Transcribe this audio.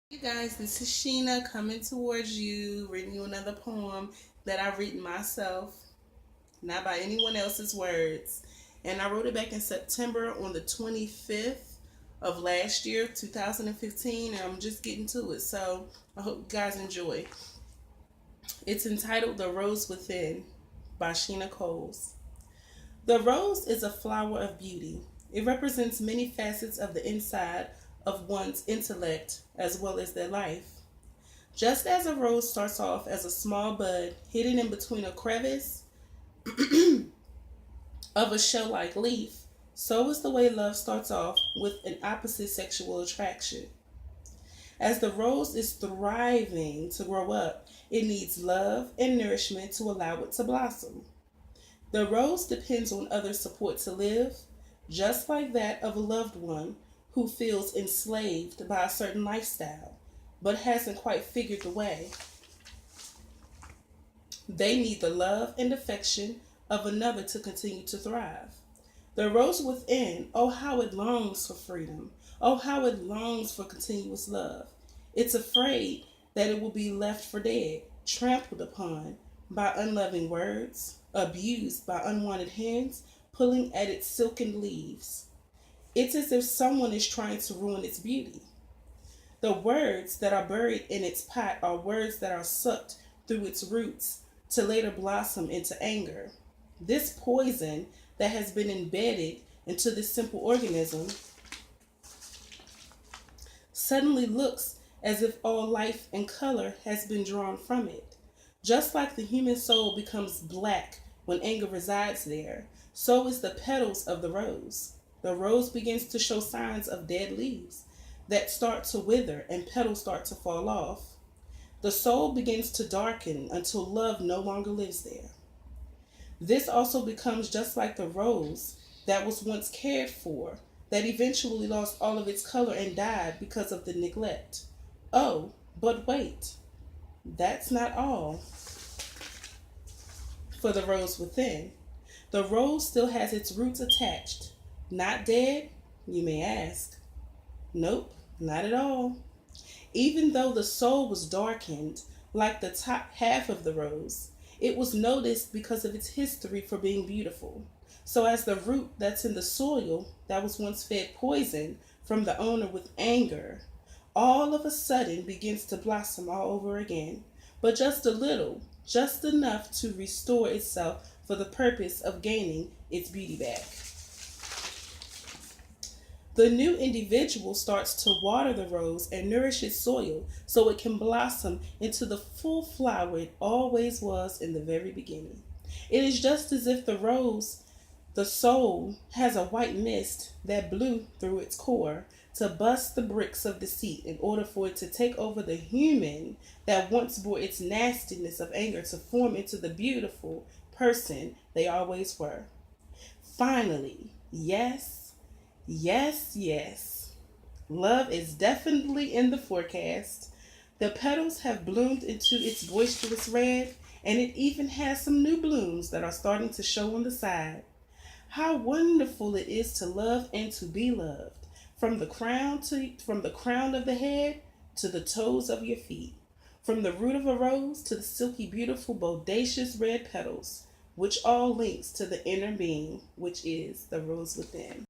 Hey guys, this is Sheena coming towards you, reading you another poem that I've written myself, not by anyone else's words. And I wrote it back in September on the 25th of last year, 2015, and I'm just getting to it. So I hope you guys enjoy. It's entitled The Rose Within by Sheena Coles. The rose is a flower of beauty. It represents many facets of the inside of one's intellect as well as their life. Just as a rose starts off as a small bud hidden in between a crevice of a shell like leaf, so is the way love starts off with an opposite sexual attraction. As the rose is thriving to grow up, it needs love and nourishment to allow it to blossom. The rose depends on other support to live, just like that of a loved one who feels enslaved by a certain lifestyle but hasn't quite figured the way. They need the love and affection of another to continue to thrive. The rose within, oh, how it longs for freedom. Oh, how it longs for continuous love. It's afraid that it will be left for dead, trampled upon by unloving words, abused by unwanted hands, pulling at its silken leaves. It's as if someone is trying to ruin its beauty. The words that are buried in its pot are words that are sucked through its roots to later blossom into anger. This poison that has been embedded into this simple organism suddenly looks as if all life and color has been drawn from it. Just like the human soul becomes black when anger resides there, so is the petals of the rose. The rose begins to show signs of dead leaves that start to wither and petals start to fall off. The soul begins to darken until love no longer lives there. This also becomes just like the rose that was once cared for, that eventually lost all of its color and died because of the neglect. Oh, but wait, that's not all for the rose within. The rose still has its roots attached. Not dead, you may ask. Nope, not at all. Even though the soul was darkened, like the top half of the rose, it was noticed because of its history for being beautiful. So as the root that's in the soil that was once fed poison from the owner with anger, all of a sudden begins to blossom all over again, but just a little, just enough to restore itself for the purpose of gaining its beauty back. The new individual starts to water the rose and nourish its soil so it can blossom into the full flower it always was in the very beginning. It is just as if the rose, the soul, has a white mist that blew through its core to bust the bricks of deceit in order for it to take over the human that once bore its nastiness of anger to form into the beautiful person they always were. Finally, yes. Yes, yes. Love is definitely in the forecast. The petals have bloomed into its boisterous red, and it even has some new blooms that are starting to show on the side. How wonderful it is to love and to be loved, from the crown of the head to the toes of your feet, from the root of a rose to the silky, beautiful, bodacious red petals, which all links to the inner being, which is the rose within.